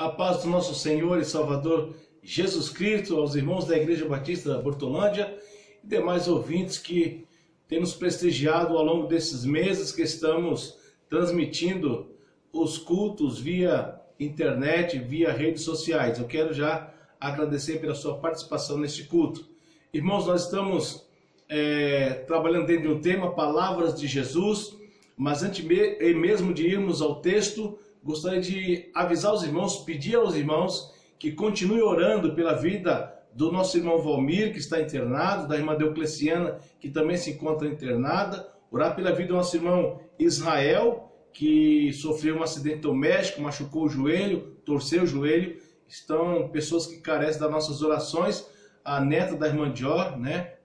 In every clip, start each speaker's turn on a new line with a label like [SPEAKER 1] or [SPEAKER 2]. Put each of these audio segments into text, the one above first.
[SPEAKER 1] A paz do nosso Senhor e Salvador Jesus Cristo, aos irmãos da Igreja Batista da Hortolândia e demais ouvintes que têm nos prestigiado ao longo desses meses que estamos transmitindo os cultos via internet, via redes sociais. Eu quero já agradecer pela sua participação neste culto. Irmãos, nós estamos trabalhando dentro de um tema, Palavras de Jesus, mas antes mesmo de irmos ao texto, gostaria de avisar os irmãos, pedir aos irmãos que continuem orando pela vida do nosso irmão Valmir, que está internado, da irmã Deocleciana, que também se encontra internada, orar pela vida do nosso irmão Israel, que sofreu um acidente doméstico, machucou o joelho, torceu o joelho. Estão pessoas que carecem das nossas orações, a neta da irmã Dior,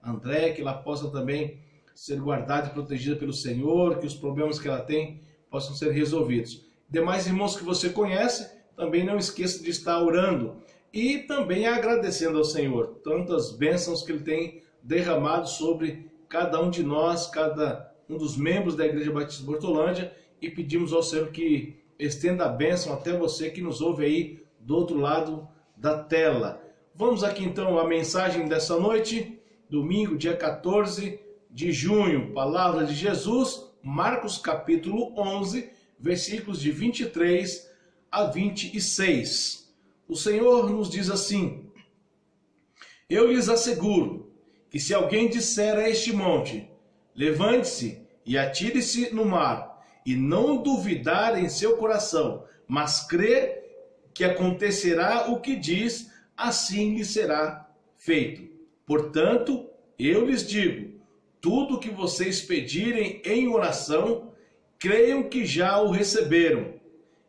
[SPEAKER 1] André, que ela possa também ser guardada e protegida pelo Senhor, que os problemas que ela tem possam ser resolvidos. Demais irmãos que você conhece, também não esqueça de estar orando e também agradecendo ao Senhor tantas bênçãos que Ele tem derramado sobre cada um de nós, cada um dos membros da Igreja Batista de Hortolândia, e pedimos ao Senhor que estenda a bênção até você que nos ouve aí do outro lado da tela. Vamos aqui então à mensagem dessa noite, domingo, dia 14 de junho, Palavra de Jesus, Marcos capítulo 11, versículos de 23 a 26. O Senhor nos diz assim: Eu lhes asseguro que se alguém disser a este monte, levante-se e atire-se no mar, e não duvidar em seu coração, mas crê que acontecerá o que diz, assim lhe será feito. Portanto, eu lhes digo, tudo o que vocês pedirem em oração, creiam que já o receberam,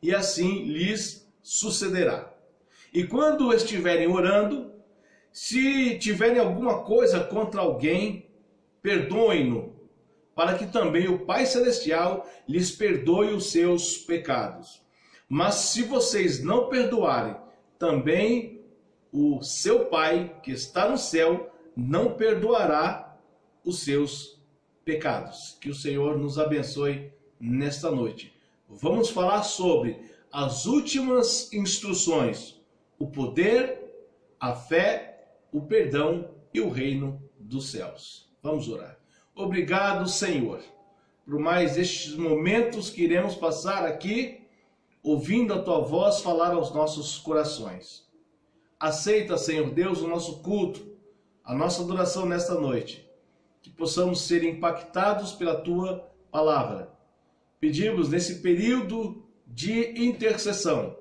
[SPEAKER 1] e assim lhes sucederá. E quando estiverem orando, se tiverem alguma coisa contra alguém, perdoem-no, para que também o Pai Celestial lhes perdoe os seus pecados. Mas se vocês não perdoarem, também o seu Pai, que está no céu, não perdoará os seus pecados. Que o Senhor nos abençoe nesta noite. Vamos falar sobre as últimas instruções, o poder, a fé, o perdão e o reino dos céus. Vamos orar. Obrigado, Senhor, por mais estes momentos que iremos passar aqui, ouvindo a Tua voz falar aos nossos corações. Aceita, Senhor Deus, o nosso culto, a nossa adoração nesta noite, que possamos ser impactados pela Tua palavra. Pedimos nesse período de intercessão,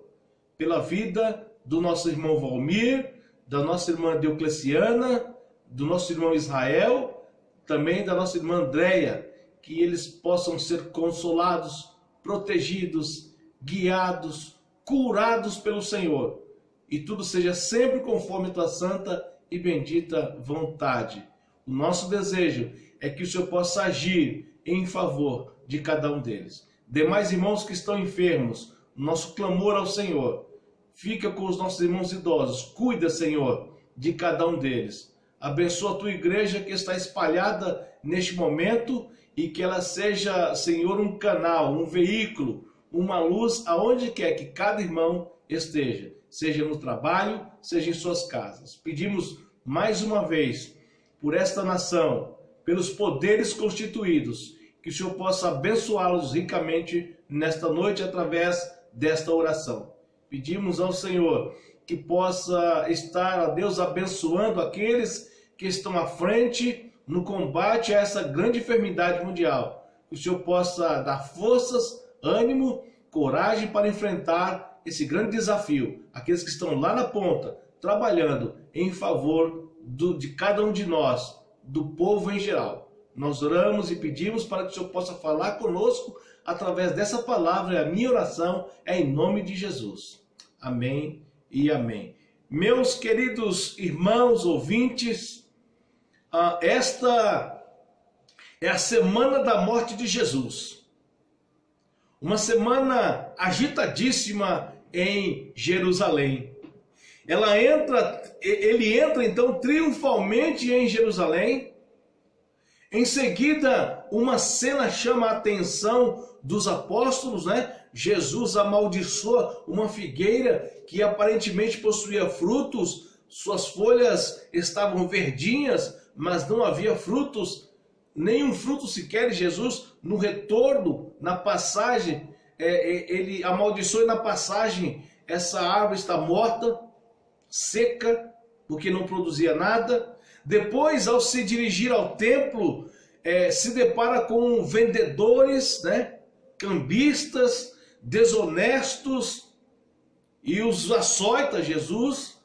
[SPEAKER 1] pela vida do nosso irmão Valmir, da nossa irmã Deocleciana, do nosso irmão Israel, também da nossa irmã Andréia, que eles possam ser consolados, protegidos, guiados, curados pelo Senhor. E tudo seja sempre conforme a Tua santa e bendita vontade. O nosso desejo é que o Senhor possa agir em favor de cada um deles. Demais irmãos que estão enfermos, nosso clamor ao Senhor. Fica com os nossos irmãos idosos. Cuida, Senhor, de cada um deles. Abençoa a Tua igreja que está espalhada neste momento e que ela seja, Senhor, um canal, um veículo, uma luz aonde quer que cada irmão esteja, seja no trabalho, seja em suas casas. Pedimos mais uma vez por esta nação, pelos poderes constituídos, que o Senhor possa abençoá-los ricamente nesta noite através desta oração. Pedimos ao Senhor que possa estar, a Deus, abençoando aqueles que estão à frente no combate a essa grande enfermidade mundial. Que o Senhor possa dar forças, ânimo, coragem para enfrentar esse grande desafio. Aqueles que estão lá na ponta, trabalhando em favor de cada um de nós, do povo em geral. Nós oramos e pedimos para que o Senhor possa falar conosco através dessa palavra. E a minha oração é em nome de Jesus. Amém e amém. Meus queridos irmãos ouvintes, esta é a semana da morte de Jesus. Uma semana agitadíssima em Jerusalém. Ele entra então triunfalmente em Jerusalém. Em seguida, uma cena chama a atenção dos apóstolos, né? Jesus amaldiçoa uma figueira que aparentemente possuía frutos, suas folhas estavam verdinhas, mas não havia frutos, nenhum fruto sequer. Jesus, no retorno, na passagem, ele amaldiçoa e na passagem essa árvore está morta, seca, porque não produzia nada. Depois, ao se dirigir ao templo, se depara com vendedores, né, cambistas, desonestos, e os açoita Jesus.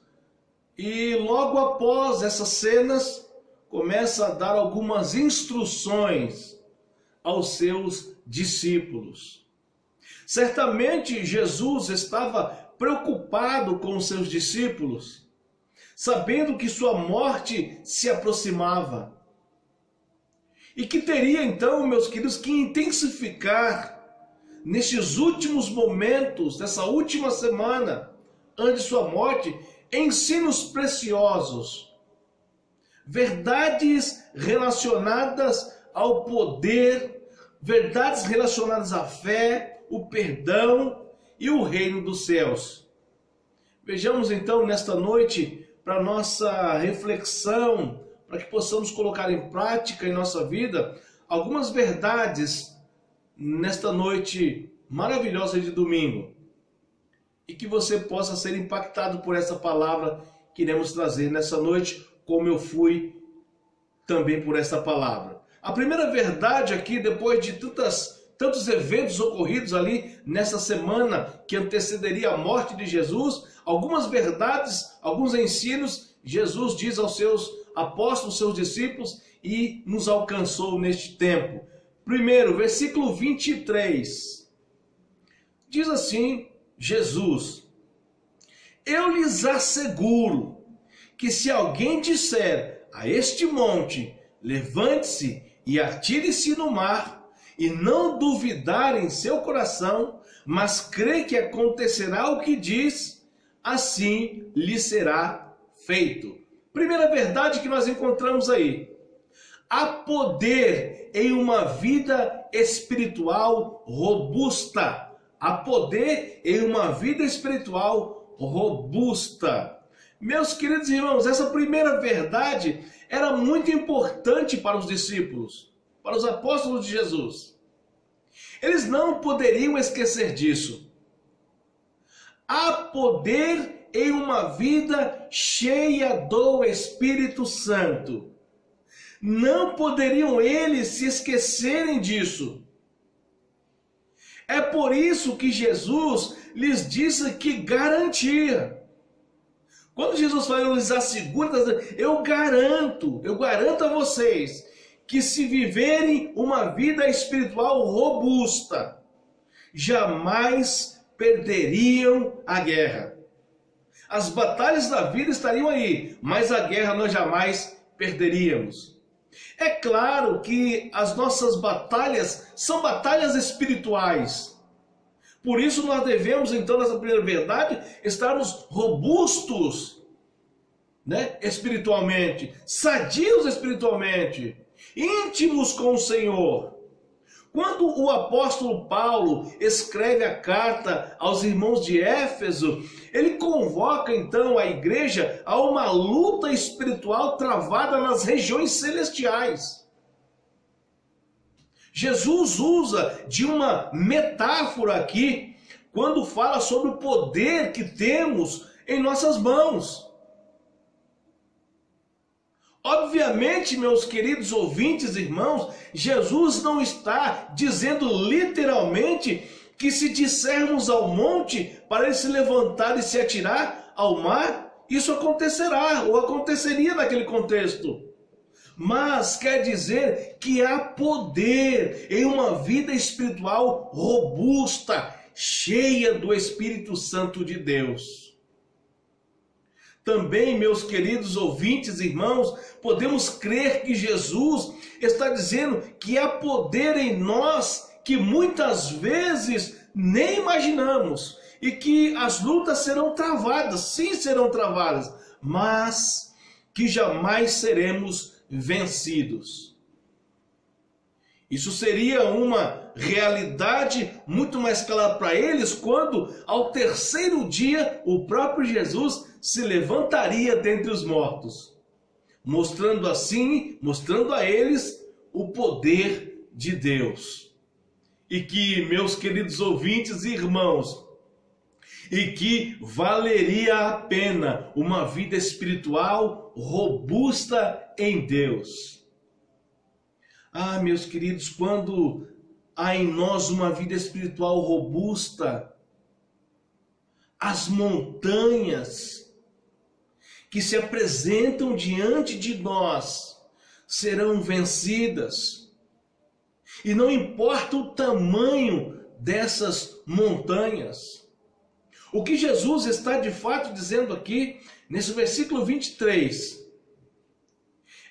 [SPEAKER 1] E logo após essas cenas, começa a dar algumas instruções aos seus discípulos. Certamente Jesus estava preocupado com os seus discípulos, sabendo que sua morte se aproximava. E que teria então, meus queridos, que intensificar nestes últimos momentos, nessa última semana, antes de sua morte, ensinos preciosos, verdades relacionadas ao poder, verdades relacionadas à fé, o perdão e o reino dos céus. Vejamos então nesta noite, para nossa reflexão, para que possamos colocar em prática em nossa vida, algumas verdades nesta noite maravilhosa de domingo. E que você possa ser impactado por essa palavra que iremos trazer nessa noite, como eu fui também por essa palavra. A primeira verdade aqui, depois de tantos eventos ocorridos ali nessa semana que antecederia a morte de Jesus, algumas verdades, alguns ensinos, Jesus diz aos seus apóstolos, seus discípulos, e nos alcançou neste tempo. Primeiro, versículo 23. Diz assim Jesus: eu lhes asseguro que se alguém disser a este monte, levante-se e atire-se no mar, e não duvidar em seu coração, mas crê que acontecerá o que diz, assim lhe será feito. Primeira verdade que nós encontramos aí: há poder em uma vida espiritual robusta. Há poder em uma vida espiritual robusta. Meus queridos irmãos, essa primeira verdade era muito importante para os discípulos, para os apóstolos de Jesus. Eles não poderiam esquecer disso. Há poder em uma vida cheia do Espírito Santo. Não poderiam eles se esquecerem disso. É por isso que Jesus lhes disse que garantia. Quando Jesus fala, eu lhes asseguro, eu garanto a vocês que se viverem uma vida espiritual robusta, jamais perderiam a guerra. As batalhas da vida estariam aí, mas a guerra nós jamais perderíamos. É claro que as nossas batalhas são batalhas espirituais. Por isso nós devemos, então, nessa primeira verdade, estarmos robustos, né, espiritualmente, sadios espiritualmente, íntimos com o Senhor. Quando o apóstolo Paulo escreve a carta aos irmãos de Éfeso, ele convoca então a igreja a uma luta espiritual travada nas regiões celestiais. Jesus usa de uma metáfora aqui, quando fala sobre o poder que temos em nossas mãos. Obviamente, meus queridos ouvintes, irmãos, Jesus não está dizendo literalmente que se dissermos ao monte para ele se levantar e se atirar ao mar, isso acontecerá, ou aconteceria naquele contexto. Mas quer dizer que há poder em uma vida espiritual robusta, cheia do Espírito Santo de Deus. Também, meus queridos ouvintes, irmãos, podemos crer que Jesus está dizendo que há poder em nós que muitas vezes nem imaginamos, e que as lutas serão travadas, sim, serão travadas, mas que jamais seremos vencidos. Isso seria uma realidade muito mais clara para eles quando, ao terceiro dia, o próprio Jesus se levantaria dentre os mortos, mostrando a eles o poder de Deus. E que, meus queridos ouvintes e irmãos, e que valeria a pena uma vida espiritual robusta em Deus. Ah, meus queridos, quando há em nós uma vida espiritual robusta, as montanhas que se apresentam diante de nós serão vencidas. E não importa o tamanho dessas montanhas. O que Jesus está de fato dizendo aqui, nesse versículo 23,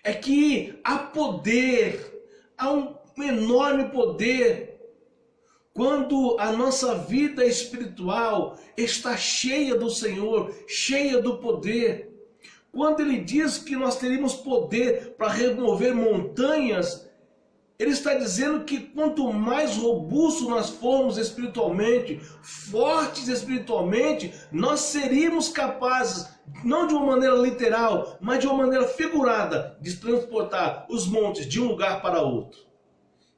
[SPEAKER 1] é que há poder, há um enorme poder, quando a nossa vida espiritual está cheia do Senhor, cheia do poder. Quando Ele diz que nós teríamos poder para remover montanhas, Ele está dizendo que quanto mais robusto nós formos espiritualmente, fortes espiritualmente, nós seríamos capazes, não de uma maneira literal, mas de uma maneira figurada, de transportar os montes de um lugar para outro.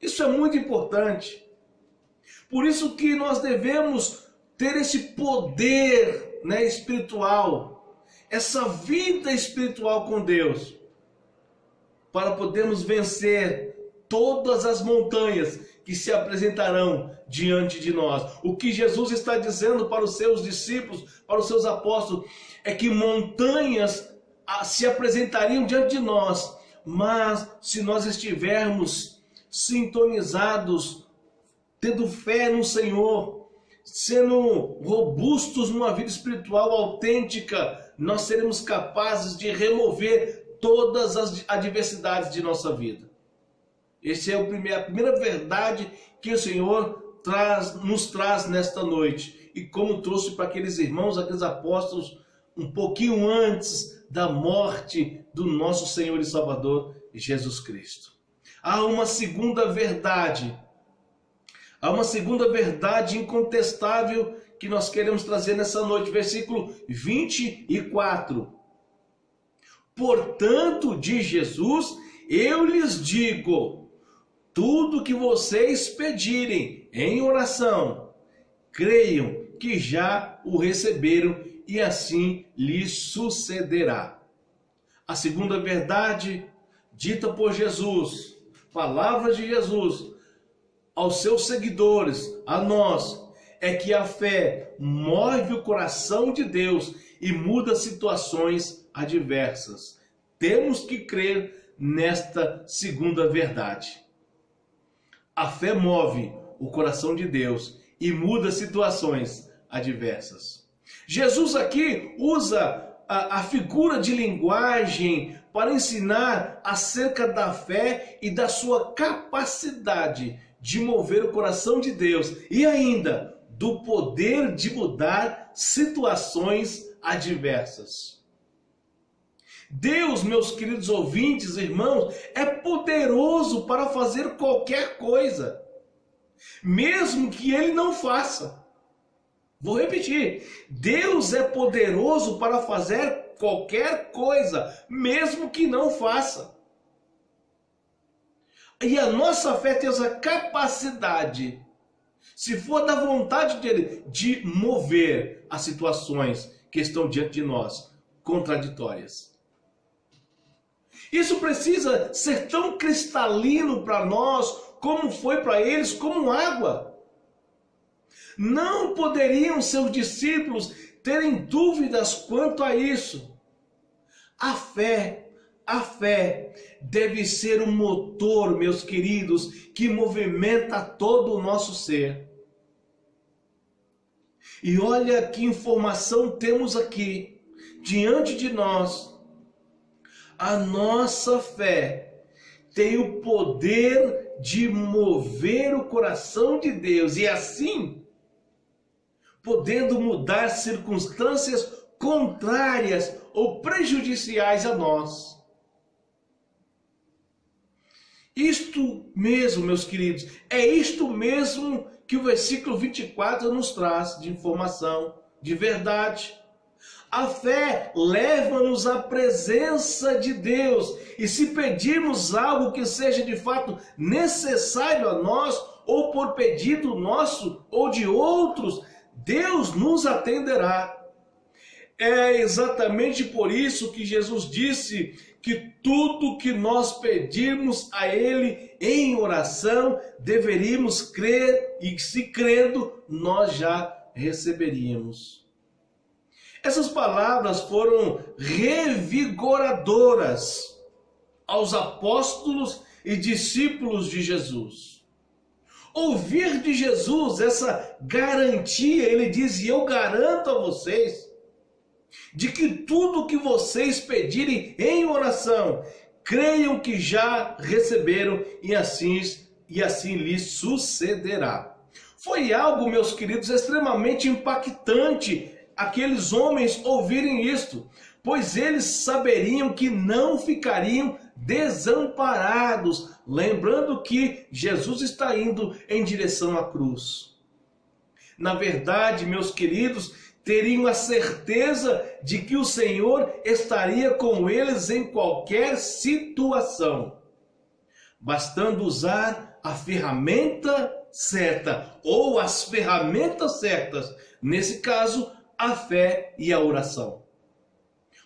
[SPEAKER 1] Isso é muito importante. Por isso que nós devemos ter esse poder, espiritual, essa vida espiritual com Deus, para podermos vencer todas as montanhas que se apresentarão diante de nós. O que Jesus está dizendo para os seus discípulos, para os seus apóstolos, é que montanhas se apresentariam diante de nós, mas se nós estivermos sintonizados, tendo fé no Senhor, sendo robustos numa vida espiritual autêntica, nós seremos capazes de remover todas as adversidades de nossa vida. Essa é a primeira verdade que o Senhor nos traz nesta noite. E como trouxe para aqueles irmãos, aqueles apóstolos, um pouquinho antes da morte do nosso Senhor e Salvador Jesus Cristo. Há uma segunda verdade. Há uma segunda verdade incontestável que nós queremos trazer nessa noite. Versículo 24. Portanto, diz Jesus, eu lhes digo, tudo que vocês pedirem em oração, creiam que já o receberam e assim lhes sucederá. A segunda verdade dita por Jesus, palavras de Jesus aos seus seguidores, a nós, é que a fé move o coração de Deus e muda situações adversas. Temos que crer nesta segunda verdade. A fé move o coração de Deus e muda situações adversas. Jesus aqui usa a figura de linguagem para ensinar acerca da fé e da sua capacidade de mover o coração de Deus e ainda do poder de mudar situações adversas. Deus, meus queridos ouvintes, irmãos, é poderoso para fazer qualquer coisa, mesmo que Ele não faça. Vou repetir, Deus é poderoso para fazer qualquer coisa, mesmo que não faça. E a nossa fé tem essa capacidade, se for da vontade dele, de mover as situações que estão diante de nós, contraditórias. Isso precisa ser tão cristalino para nós, como foi para eles, como água. Não poderiam seus discípulos terem dúvidas quanto a isso. A fé deve ser um motor, meus queridos, que movimenta todo o nosso ser. E olha que informação temos aqui, diante de nós. A nossa fé tem o poder de mover o coração de Deus e assim, podendo mudar circunstâncias contrárias ou prejudiciais a nós. Isto mesmo, meus queridos, é isto mesmo que o versículo 24 nos traz de informação, de verdade. A fé leva-nos à presença de Deus, e se pedirmos algo que seja de fato necessário a nós, ou por pedido nosso ou de outros, Deus nos atenderá. É exatamente por isso que Jesus disse que tudo que nós pedirmos a Ele em oração, deveríamos crer, e se crendo, nós já receberíamos. Essas palavras foram revigoradoras aos apóstolos e discípulos de Jesus. Ouvir de Jesus essa garantia, ele diz: e eu garanto a vocês, de que tudo que vocês pedirem em oração, creiam que já receberam e assim lhes sucederá. Foi algo, meus queridos, extremamente impactante aqueles homens ouvirem isto, pois eles saberiam que não ficariam desamparados, lembrando que Jesus está indo em direção à cruz. Na verdade, meus queridos, teriam a certeza de que o Senhor estaria com eles em qualquer situação, bastando usar a ferramenta certa ou as ferramentas certas, nesse caso, a fé e a oração.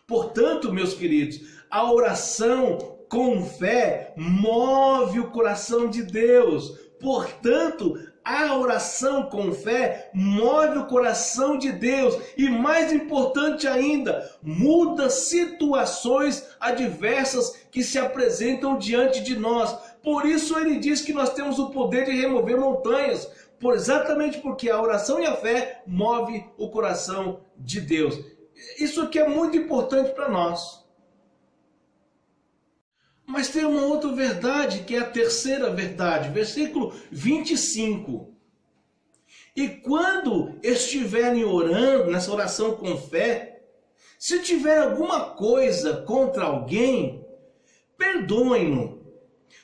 [SPEAKER 1] Portanto, meus queridos, a oração com fé move o coração de Deus. Portanto, a oração com fé move o coração de Deus e, mais importante ainda, muda situações adversas que se apresentam diante de nós. Por isso ele diz que nós temos o poder de remover montanhas, exatamente porque a oração e a fé move o coração de Deus. Isso aqui é muito importante para nós. Mas tem uma outra verdade, que é a terceira verdade, versículo 25. E quando estiverem orando, nessa oração com fé, se tiver alguma coisa contra alguém, perdoem-no,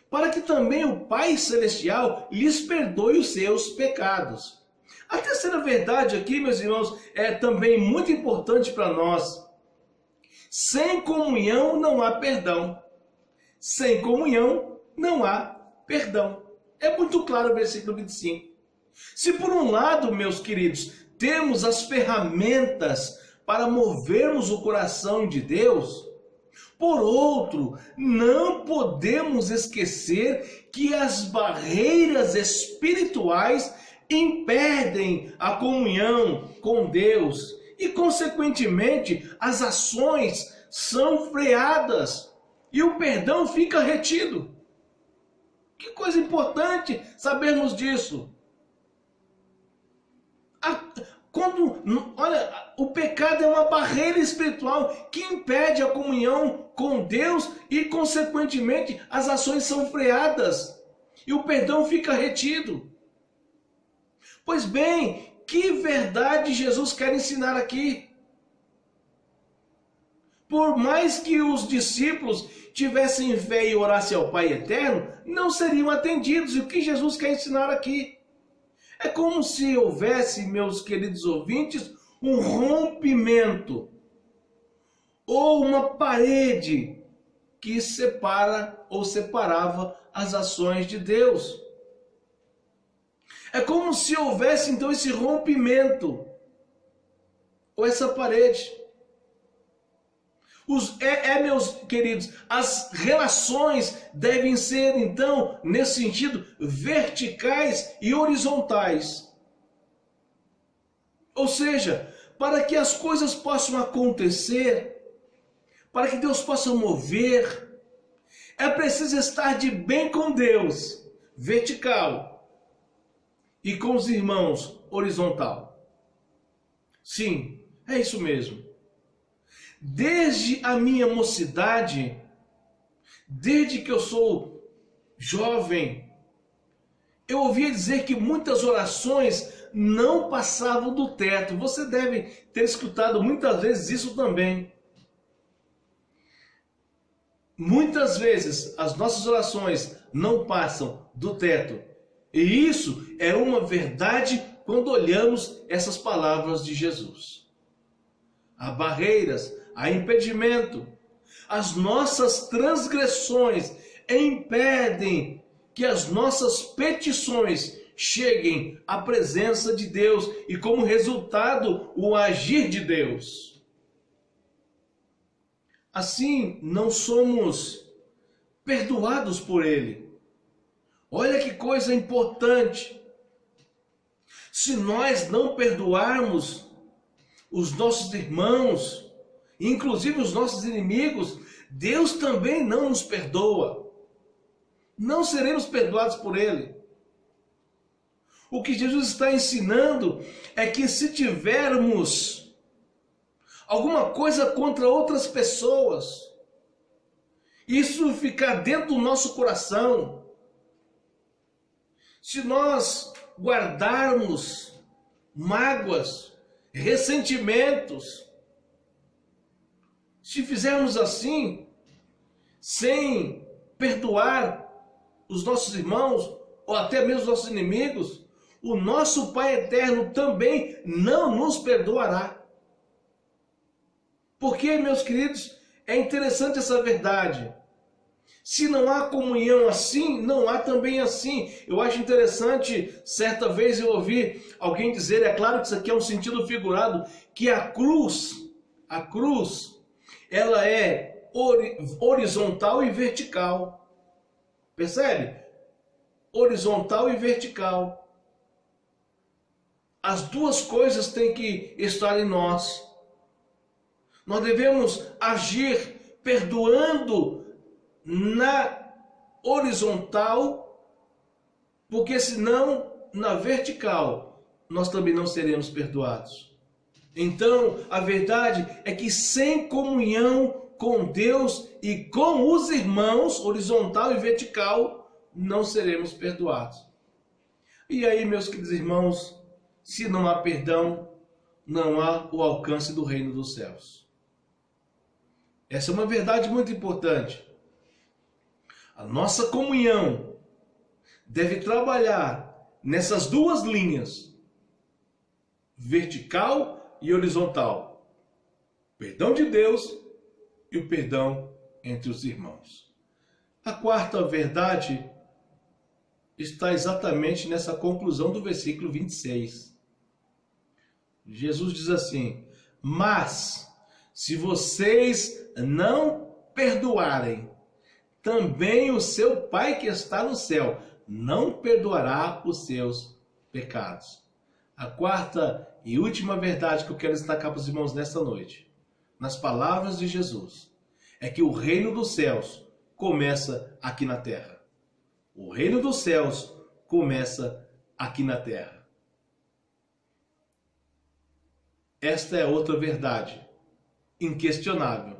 [SPEAKER 1] para que também o Pai Celestial lhes perdoe os seus pecados. A terceira verdade aqui, meus irmãos, é também muito importante para nós. Sem comunhão não há perdão. Sem comunhão não há perdão. É muito claro o versículo 25. Se por um lado, meus queridos, temos as ferramentas para movermos o coração de Deus, por outro, não podemos esquecer que as barreiras espirituais impedem a comunhão com Deus e, consequentemente, as ações são freadas e o perdão fica retido. Que coisa importante sabermos disso. Olha, o pecado é uma barreira espiritual que impede a comunhão com Deus e, consequentemente, as ações são freadas e o perdão fica retido. Pois bem, que verdade Jesus quer ensinar aqui? Por mais que os discípulos tivessem fé e orassem ao Pai Eterno, não seriam atendidos. E o que Jesus quer ensinar aqui? É como se houvesse, meus queridos ouvintes, um rompimento ou uma parede que separa ou separava as ações de Deus. É como se houvesse então esse rompimento ou essa parede. Meus queridos, as relações devem ser, então, nesse sentido, verticais e horizontais. Ou seja, para que as coisas possam acontecer, para que Deus possa mover, é preciso estar de bem com Deus, vertical, e com os irmãos, horizontal. Sim, é isso mesmo. Desde a minha mocidade, desde que eu sou jovem, eu ouvia dizer que muitas orações não passavam do teto. Você deve ter escutado muitas vezes isso também. Muitas vezes as nossas orações não passam do teto. E isso é uma verdade quando olhamos essas palavras de Jesus. Há barreiras, há impedimento. As nossas transgressões impedem que as nossas petições cheguem à presença de Deus e, como resultado, o agir de Deus. Assim, não somos perdoados por Ele. Olha que coisa importante. Se nós não perdoarmos os nossos irmãos, inclusive os nossos inimigos, Deus também não nos perdoa. Não seremos perdoados por Ele. O que Jesus está ensinando é que se tivermos alguma coisa contra outras pessoas, isso ficar dentro do nosso coração, se nós guardarmos mágoas, ressentimentos, se fizermos assim, sem perdoar os nossos irmãos, ou até mesmo os nossos inimigos, o nosso Pai Eterno também não nos perdoará. Porque, meus queridos, é interessante essa verdade. Se não há comunhão assim, não há também assim. Eu acho interessante, certa vez eu ouvi alguém dizer, é claro que isso aqui é um sentido figurado, que a cruz, ela é horizontal e vertical. Percebe? Horizontal e vertical. As duas coisas têm que estar em nós. Nós devemos agir perdoando na horizontal, porque senão na vertical nós também não seremos perdoados. Então, a verdade é que sem comunhão com Deus e com os irmãos, horizontal e vertical, não seremos perdoados. E aí, meus queridos irmãos, se não há perdão, não há o alcance do reino dos céus. Essa é uma verdade muito importante. A nossa comunhão deve trabalhar nessas duas linhas, vertical e horizontal. Perdão de Deus e o perdão entre os irmãos. A quarta verdade está exatamente nessa conclusão do versículo 26. Jesus diz assim: mas se vocês não perdoarem, também o seu Pai que está no céu não perdoará os seus pecados. A quarta e última verdade que eu quero destacar para os irmãos nesta noite, nas palavras de Jesus, é que o reino dos céus começa aqui na terra. O reino dos céus começa aqui na terra. Esta é outra verdade inquestionável,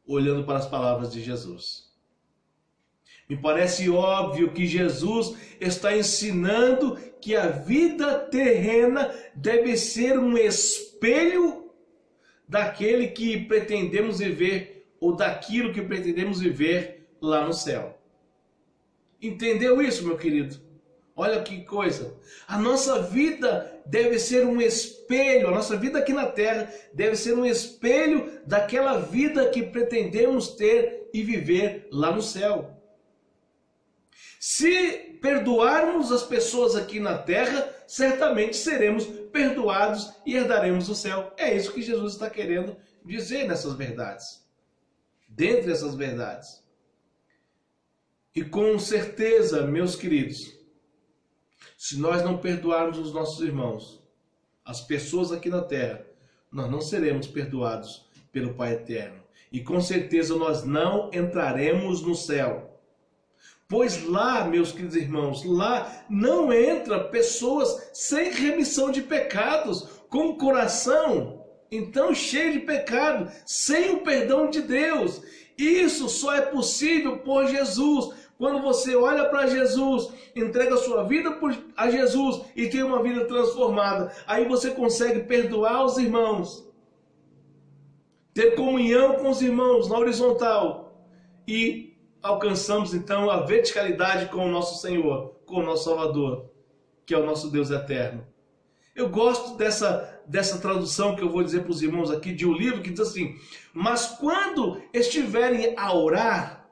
[SPEAKER 1] olhando para as palavras de Jesus. Me parece óbvio que Jesus está ensinando que a vida terrena deve ser um espelho daquele que pretendemos viver, ou daquilo que pretendemos viver lá no céu. Entendeu isso, meu querido? Olha que coisa. A nossa vida deve ser um espelho, a nossa vida aqui na terra deve ser um espelho daquela vida que pretendemos ter e viver lá no céu. Se perdoarmos as pessoas aqui na terra, certamente seremos perdoados e herdaremos o céu. É isso que Jesus está querendo dizer nessas verdades. Dentre essas verdades. E com certeza, meus queridos, se nós não perdoarmos os nossos irmãos, as pessoas aqui na terra, nós não seremos perdoados pelo Pai Eterno. E com certeza nós não entraremos no céu. Pois lá, meus queridos irmãos, lá não entra pessoas sem remissão de pecados, com o coração então cheio de pecado, sem o perdão de Deus. Isso só é possível por Jesus. Quando você olha para Jesus, entrega a sua vida a Jesus e tem uma vida transformada, aí você consegue perdoar os irmãos, ter comunhão com os irmãos na horizontal e alcançamos então a verticalidade com o nosso Senhor, com o nosso Salvador, que é o nosso Deus eterno. Eu gosto dessa tradução que eu vou dizer para os irmãos aqui de um livro que diz assim: mas quando estiverem a orar,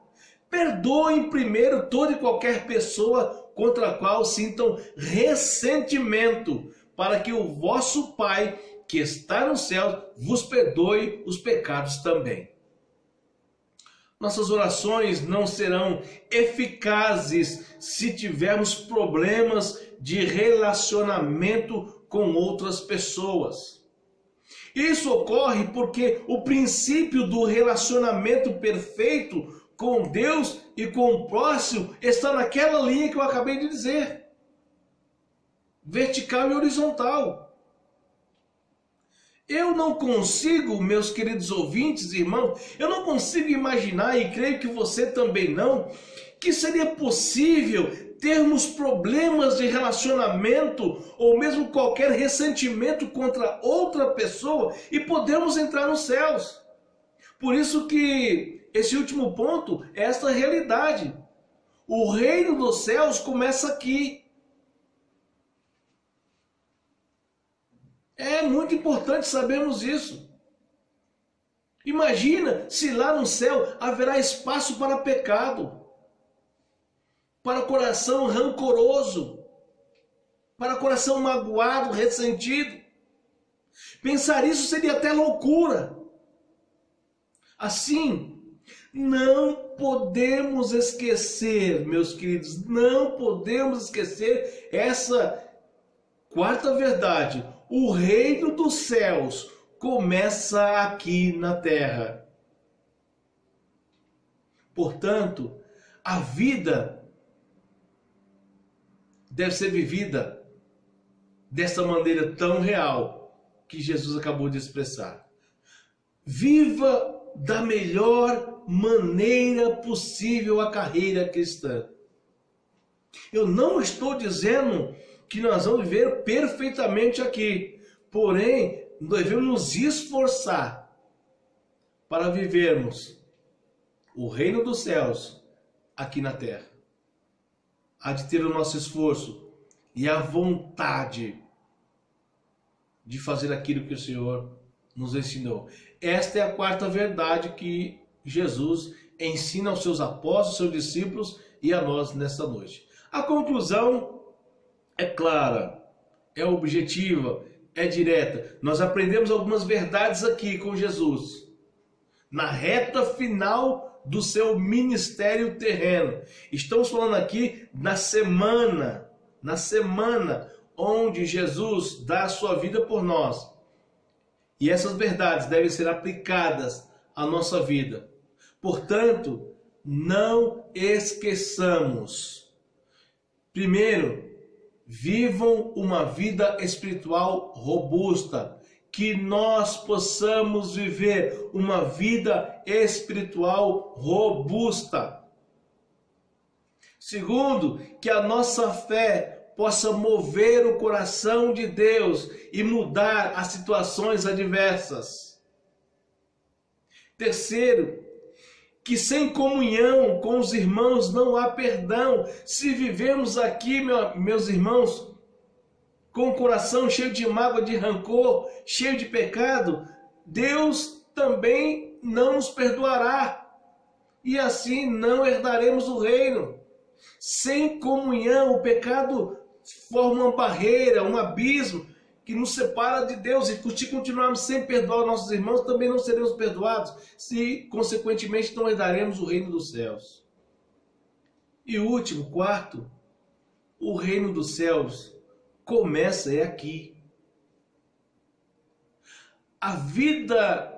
[SPEAKER 1] perdoem primeiro toda e qualquer pessoa contra a qual sintam ressentimento, para que o vosso Pai, que está no céu, vos perdoe os pecados também. Nossas orações não serão eficazes se tivermos problemas de relacionamento com outras pessoas. Isso ocorre porque o princípio do relacionamento perfeito com Deus e com o próximo está naquela linha que eu acabei de dizer. Vertical e horizontal. Eu não consigo, meus queridos ouvintes, irmãos, eu não consigo imaginar, e creio que você também não, que seria possível termos problemas de relacionamento ou mesmo qualquer ressentimento contra outra pessoa e podermos entrar nos céus. Por isso que esse último ponto é esta realidade. O reino dos céus começa aqui. É muito importante sabermos isso. Imagina se lá no céu haverá espaço para pecado, para coração rancoroso, para coração magoado, ressentido. Pensar isso seria até loucura. Assim, não podemos esquecer, meus queridos, não podemos esquecer essa quarta verdade. O reino dos céus começa aqui na terra. Portanto, a vida deve ser vivida dessa maneira tão real que Jesus acabou de expressar. Viva da melhor maneira possível a carreira cristã. Eu não estou dizendo que nós vamos viver perfeitamente aqui, porém, devemos nos esforçar para vivermos o reino dos céus aqui na terra. Há de ter o nosso esforço e a vontade de fazer aquilo que o Senhor nos ensinou. Esta é a quarta verdade que Jesus ensina aos seus apóstolos, seus discípulos e a nós nesta noite. A conclusão é clara, é objetiva, é direta. Nós aprendemos algumas verdades aqui com Jesus, na reta final do seu ministério terreno. Estamos falando aqui na semana onde Jesus dá a sua vida por nós. E essas verdades devem ser aplicadas à nossa vida. Portanto, não esqueçamos. Primeiro, vivam uma vida espiritual robusta. Que nós possamos viver uma vida espiritual robusta. Segundo, que a nossa fé possa mover o coração de Deus e mudar as situações adversas. Terceiro, que sem comunhão com os irmãos não há perdão. Se vivemos aqui, meus irmãos, com o coração cheio de mágoa, de rancor, cheio de pecado, Deus também não nos perdoará. E assim não herdaremos o reino. Sem comunhão, o pecado forma uma barreira, um abismo que nos separa de Deus. E se continuarmos sem perdoar nossos irmãos, também não seremos perdoados. Se, consequentemente, não herdaremos o reino dos céus. E o último, quarto, o reino dos céus começa aqui. A vida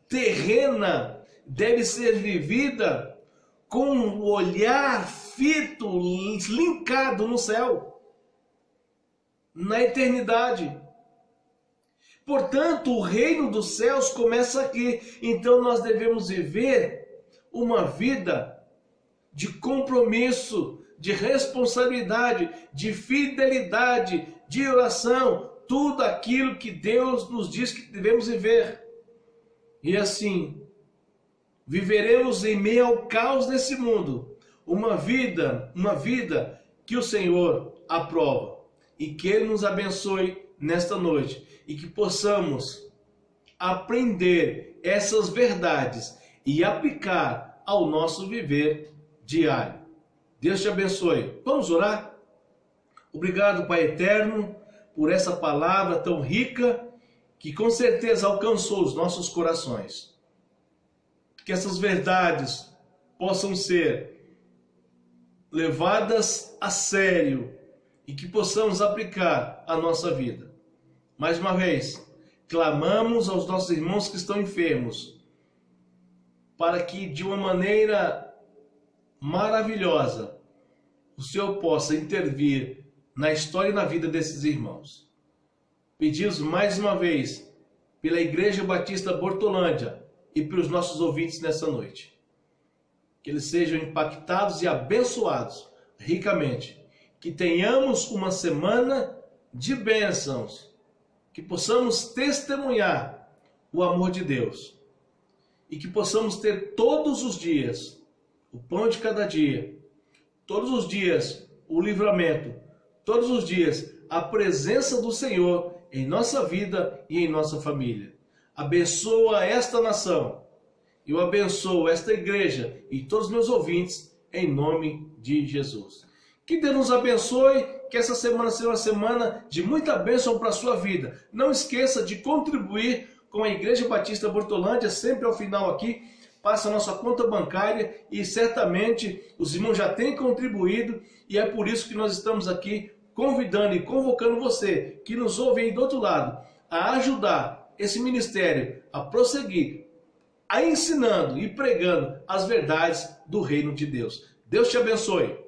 [SPEAKER 1] terrena deve ser vivida com um olhar fito, linkado no céu, na eternidade. Portanto, o reino dos céus começa aqui. Então nós devemos viver uma vida de compromisso, de responsabilidade, de fidelidade, de oração, tudo aquilo que Deus nos diz que devemos viver. E assim, viveremos em meio ao caos desse mundo, uma vida que o Senhor aprova, e que Ele nos abençoe nesta noite, e que possamos aprender essas verdades e aplicar ao nosso viver diário. Deus te abençoe. Vamos orar? Obrigado, Pai eterno, por essa palavra tão rica que com certeza alcançou os nossos corações. Que essas verdades possam ser levadas a sério e que possamos aplicar à nossa vida. Mais uma vez, clamamos aos nossos irmãos que estão enfermos, para que de uma maneira maravilhosa o Senhor possa intervir na história e na vida desses irmãos. Pedimos mais uma vez pela Igreja Batista Bortolândia e pelos nossos ouvintes nessa noite, que eles sejam impactados e abençoados ricamente, que tenhamos uma semana de bênçãos, que possamos testemunhar o amor de Deus e que possamos ter todos os dias o pão de cada dia, todos os dias o livramento, todos os dias a presença do Senhor em nossa vida e em nossa família. Abençoa esta nação, eu abençoo esta igreja e todos os meus ouvintes em nome de Jesus. Que Deus nos abençoe, que essa semana seja uma semana de muita bênção para a sua vida. Não esqueça de contribuir com a Igreja Batista Bortolândia, sempre ao final aqui, passa a nossa conta bancária e certamente os irmãos já têm contribuído e é por isso que nós estamos aqui convidando e convocando você que nos ouve aí do outro lado a ajudar esse ministério a prosseguir, a ensinando e pregando as verdades do reino de Deus. Deus te abençoe.